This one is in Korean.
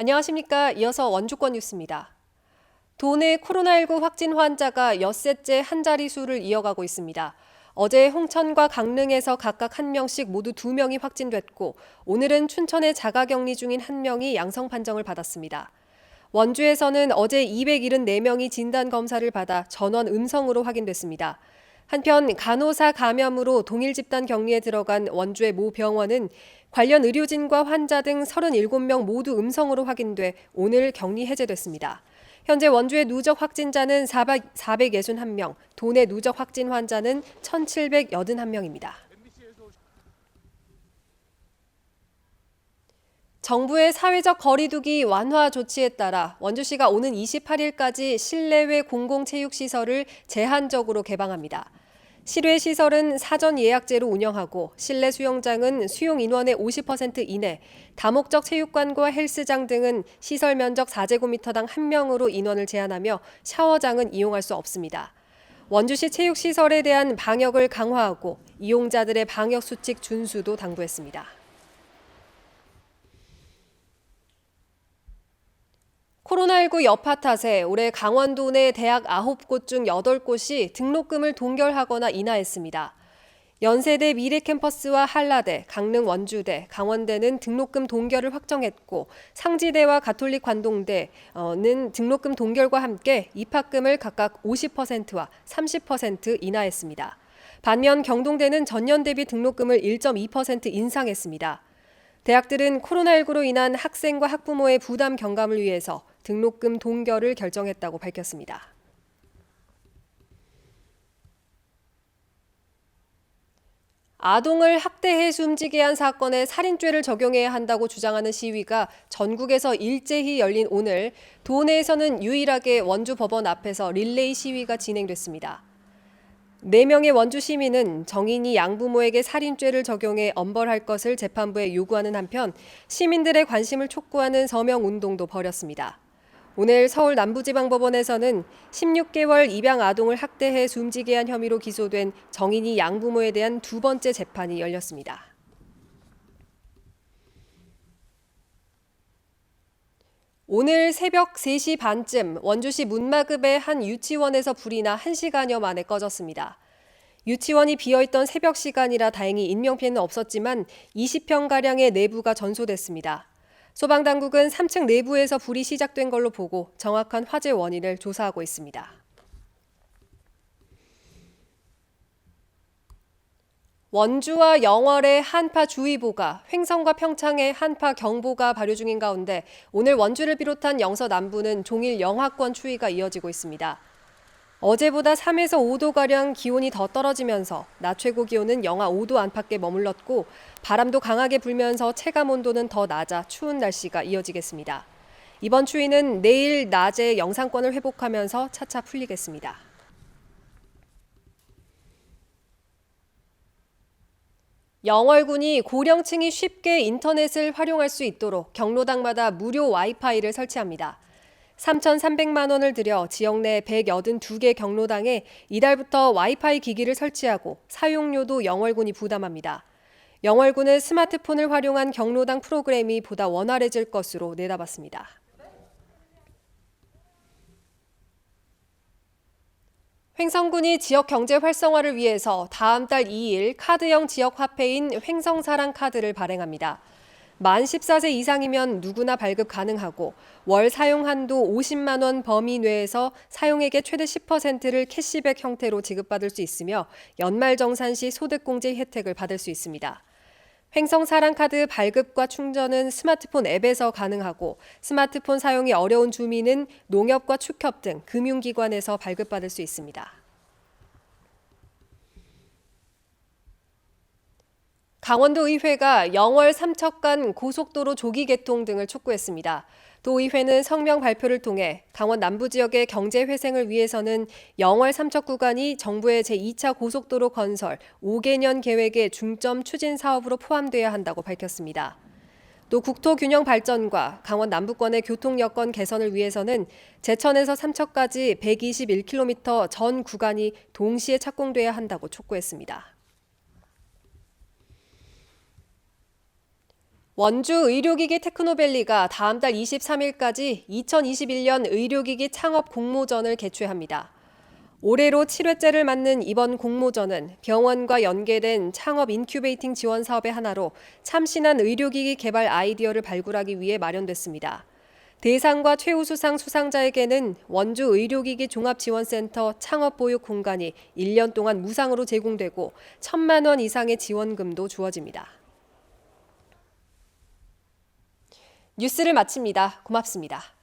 안녕하십니까. 이어서 원주권 뉴스입니다. 도내 코로나19 확진 환자가 엿새째 한 자릿수를 이어가고 있습니다. 어제 홍천과 강릉에서 각각 1명씩 모두 2명이 확진됐고 오늘은 춘천에 자가격리 중인 1명이 양성 판정을 받았습니다. 원주에서는 어제 274명이 진단검사를 받아 전원 음성으로 확인됐습니다. 한편 간호사 감염으로 동일 집단 격리에 들어간 원주의 모 병원은 관련 의료진과 환자 등 37명 모두 음성으로 확인돼 오늘 격리 해제됐습니다. 현재 원주의 누적 확진자는 461명, 도내 누적 확진 환자는 1,781명입니다. 정부의 사회적 거리두기 완화 조치에 따라 원주시가 오는 28일까지 실내외 공공체육시설을 제한적으로 개방합니다. 실외 시설은 사전 예약제로 운영하고 실내 수영장은 수용 인원의 50% 이내, 다목적 체육관과 헬스장 등은 시설 면적 4제곱미터당 1명으로 인원을 제한하며 샤워장은 이용할 수 없습니다. 원주시 체육시설에 대한 방역을 강화하고 이용자들의 방역수칙 준수도 당부했습니다. 코로나19 여파 탓에 올해 강원도 내 대학 9곳 중 8곳이 등록금을 동결하거나 인하했습니다. 연세대 미래캠퍼스와 한라대, 강릉 원주대, 강원대는 등록금 동결을 확정했고 상지대와 가톨릭 관동대는 등록금 동결과 함께 입학금을 각각 50%와 30% 인하했습니다. 반면 경동대는 전년 대비 등록금을 1.2% 인상했습니다. 대학들은 코로나19로 인한 학생과 학부모의 부담 경감을 위해서 등록금 동결을 결정했다고 밝혔습니다. 아동을 학대해 숨지게 한 사건에 살인죄를 적용해야 한다고 주장하는 시위가 전국에서 일제히 열린 오늘 도내에서는 유일하게 원주 법원 앞에서 릴레이 시위가 진행됐습니다. 4명의 원주 시민은 정인이 양부모에게 살인죄를 적용해 엄벌할 것을 재판부에 요구하는 한편 시민들의 관심을 촉구하는 서명운동도 벌였습니다. 오늘 서울 남부지방법원에서는 16개월 입양 아동을 학대해 숨지게 한 혐의로 기소된 정인이 양부모에 대한 두 번째 재판이 열렸습니다. 오늘 새벽 3시 반쯤 원주시 문마급의 한 유치원에서 불이 나 1시간여 만에 꺼졌습니다. 유치원이 비어있던 새벽 시간이라 다행히 인명피해는 없었지만 20평가량의 내부가 전소됐습니다. 소방당국은 3층 내부에서 불이 시작된 걸로 보고 정확한 화재 원인을 조사하고 있습니다. 원주와 영월의 한파주의보가, 횡성과 평창의 한파경보가 발효 중인 가운데 오늘 원주를 비롯한 영서 남부는 종일 영하권 추위가 이어지고 있습니다. 어제보다 3에서 5도가량 기온이 더 떨어지면서 낮 최고 기온은 영하 5도 안팎에 머물렀고 바람도 강하게 불면서 체감 온도는 더 낮아 추운 날씨가 이어지겠습니다. 이번 추위는 내일 낮에 영상권을 회복하면서 차차 풀리겠습니다. 영월군이 고령층이 쉽게 인터넷을 활용할 수 있도록 경로당마다 무료 와이파이를 설치합니다. 3,300만 원을 들여 지역 내 182개 경로당에 이달부터 와이파이 기기를 설치하고 사용료도 영월군이 부담합니다. 영월군은 스마트폰을 활용한 경로당 프로그램이 보다 원활해질 것으로 내다봤습니다. 횡성군이 지역 경제 활성화를 위해서 다음 달 2일 카드형 지역 화폐인 횡성사랑 카드를 발행합니다. 만 14세 이상이면 누구나 발급 가능하고 월 사용 한도 50만 원 범위 내에서 사용액의 최대 10%를 캐시백 형태로 지급받을 수 있으며 연말정산 시 소득공제 혜택을 받을 수 있습니다. 횡성사랑카드 발급과 충전은 스마트폰 앱에서 가능하고 스마트폰 사용이 어려운 주민은 농협과 축협 등 금융기관에서 발급받을 수 있습니다. 강원도의회가 영월 삼척간 고속도로 조기 개통 등을 촉구했습니다. 도의회는 성명 발표를 통해 강원 남부 지역의 경제 회생을 위해서는 영월 삼척 구간이 정부의 제2차 고속도로 건설 5개년 계획의 중점 추진 사업으로 포함돼야 한다고 밝혔습니다. 또 국토균형 발전과 강원 남부권의 교통 여건 개선을 위해서는 제천에서 삼척까지 121km 전 구간이 동시에 착공돼야 한다고 촉구했습니다. 원주 의료기기 테크노밸리가 다음 달 23일까지 2021년 의료기기 창업 공모전을 개최합니다. 올해로 7회째를 맞는 이번 공모전은 병원과 연계된 창업 인큐베이팅 지원 사업의 하나로 참신한 의료기기 개발 아이디어를 발굴하기 위해 마련됐습니다. 대상과 최우수상 수상자에게는 원주 의료기기 종합지원센터 창업보육 공간이 1년 동안 무상으로 제공되고 1,000만 원 이상의 지원금도 주어집니다. 뉴스를 마칩니다. 고맙습니다.